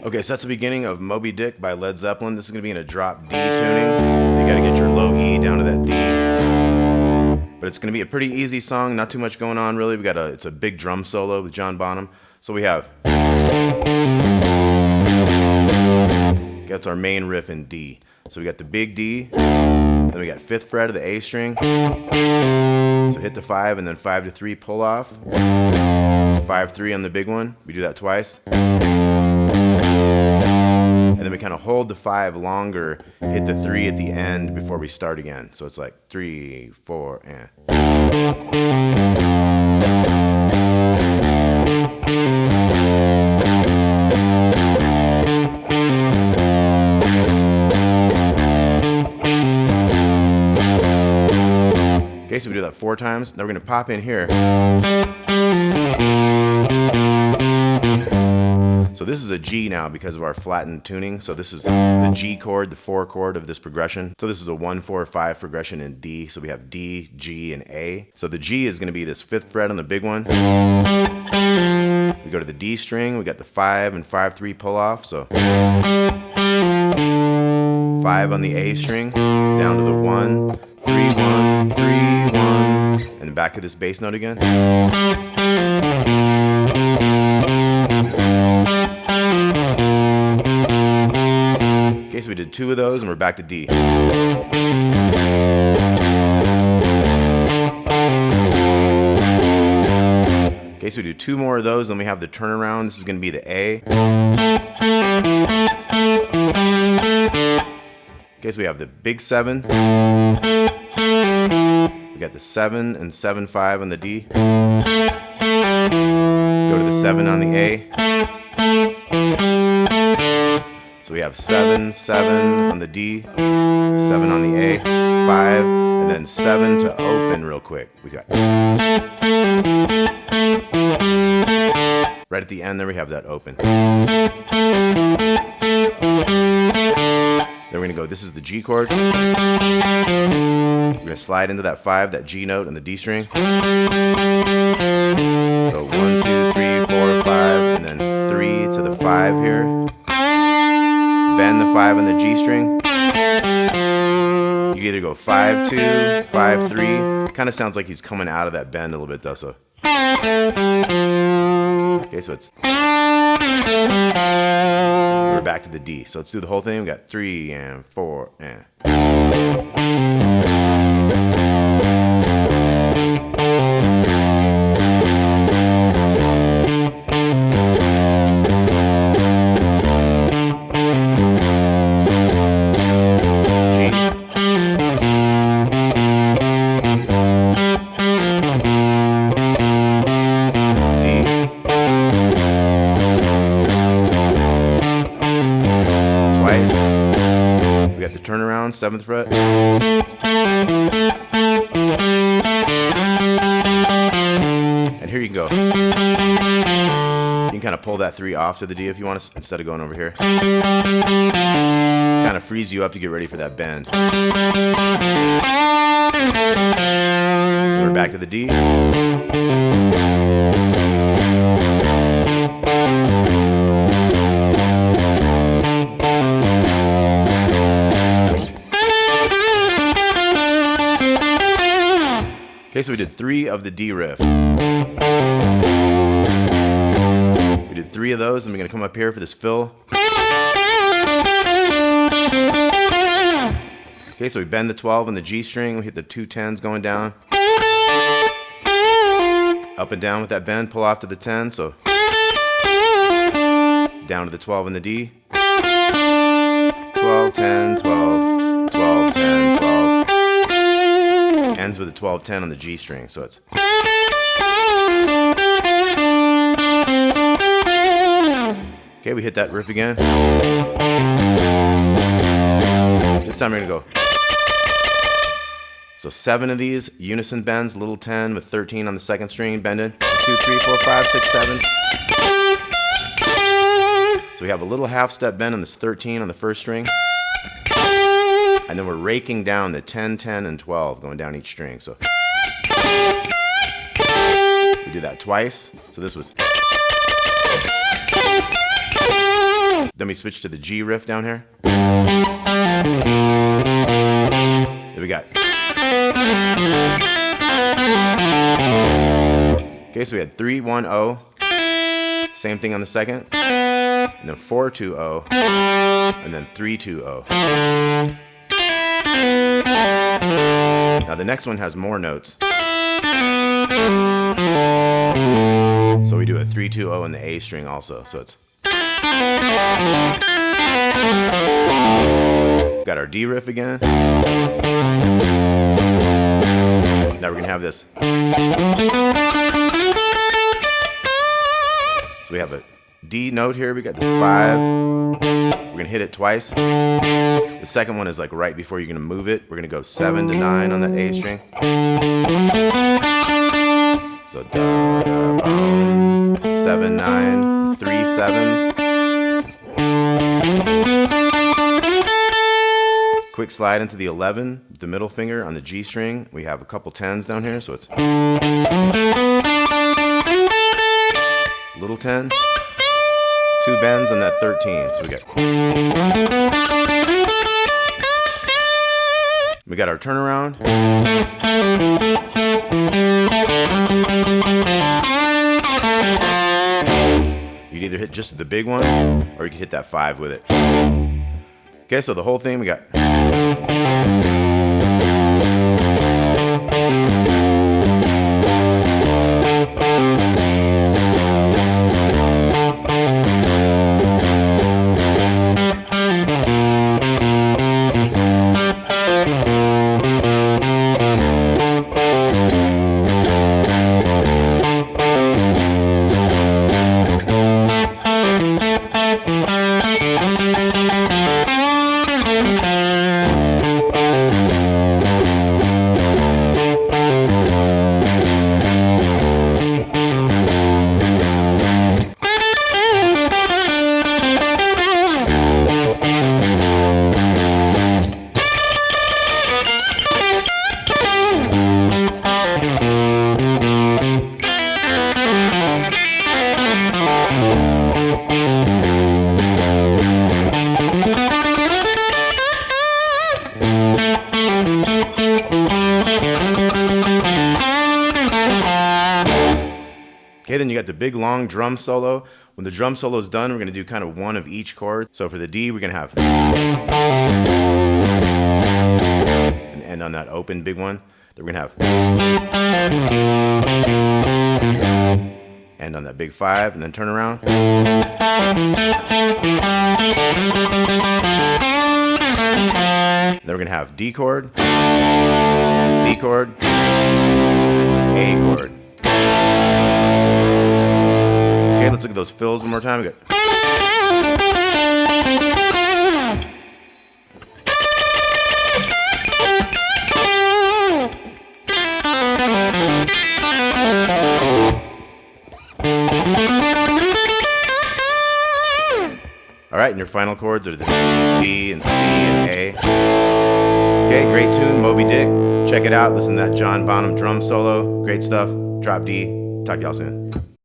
Okay, so that's the beginning of Moby Dick by Led Zeppelin. This is going to be in a drop D tuning, so you got to get your low E down to that D. But it's going to be a pretty easy song, not too much going on really. It's a big drum solo with John Bonham. So we have, that's our main riff in D. So we got the big D, then we got 5th fret of the A string. So hit the 5 and then 5 to 3 pull off. 5-3 on the big one. We do that twice. And then we kind of hold the 5 longer, hit the 3 at the end before we start again. So it's like 3, 4, and. Okay, so we do that 4 times. Now we're going to pop in here. So this is a G now because of our flattened tuning. So this is the G chord, the 4 chord of this progression. So this is a 1-4-5 progression in D. So we have D, G, and A. So the G is going to be this 5th fret on the big one. We go to the D string. We got the 5 and 5-3 pull off. So 5 on the A string, down to the 1, 3, 1, 3, 1, and back to this bass note again. Okay, so we did 2 of those and we're back to D. Okay, so we do 2 more of those, then we have the turnaround. This is going to be the A. Okay, so we have the big 7. We got the 7 and 7-5 on the D. Go to the 7 on the A. So we have 7, 7 on the D, 7 on the A, 5, and then 7 to open real quick. We got right at the end there we have that open. Then we're going to go, this is the G chord. We're going to slide into that 5, that G note, and the D string. So 1, 2, 3, 4, 5, and then 3 to the 5 here. Bend the 5 on the G string. You either go 5-2, 5-3. Kind of sounds like he's coming out of that bend a little bit though. So okay, so it's, we're back to the D. So let's do the whole thing. We got 3 and 4 and. We got the turnaround, 7th fret. And here you can go. You can kind of pull that 3 off to the D if you want to, instead of going over here. Kind of frees you up to get ready for that bend. We're back to the D. Okay, so we did 3 of the D riff. We did 3 of those, and we're going to come up here for this fill. Okay, so we bend the 12 on the G string, we hit the 2 10s going down. Up and down with that bend, pull off to the 10, so down to the 12 in the D. 12, 10, 12, 12, 10, 12. Ends with a 12-10 on the G string, so it's. Okay, we hit that riff again. This time we're gonna go. So 7 of these unison bends, little 10 with 13 on the 2nd string, bended. 2, 3, 4, 5, 6, 7. So we have a little half step bend on this 13 on the 1st string. And then we're raking down the 10, 10, and 12, going down each string. So do that twice. So this was. Then Then we switch to the G riff down here. There we got. Okay, so we had 3-1-0. Same thing on the second. And then 4-2-0. And then 3-2-0. Now the next one has more notes. So we do a 3-2-0 in the A string also. So it's got our D riff again. Now we're gonna have this. So we have a D note here. We got this 5. We're gonna hit it twice. The second one is like right before you're gonna move it. We're gonna go 7 to 9 on that A string. So da, da, 7, 9, 3 7s. Quick slide into the 11, the middle finger on the G string. We have a couple 10s down here, so it's little 10, 2 bends on that 13. So we got our turnaround. You'd either hit just the big one, or you could hit that 5 with it. Okay, so the whole thing we got. Okay, then you got the big long drum solo. When the drum solo is done, we're going to do kind of one of each chord. So for the D, we're going to have and end on that open big one. Then we're going to have end on that big 5, and then turn around. Then we're going to have D chord, C chord, A chord. Okay, let's look at those fills one more time. We got. All right, and your final chords are the D and C and A. Okay, great tune, Moby Dick. Check it out. Listen to that John Bonham drum solo. Great stuff. Drop D. Talk to y'all soon.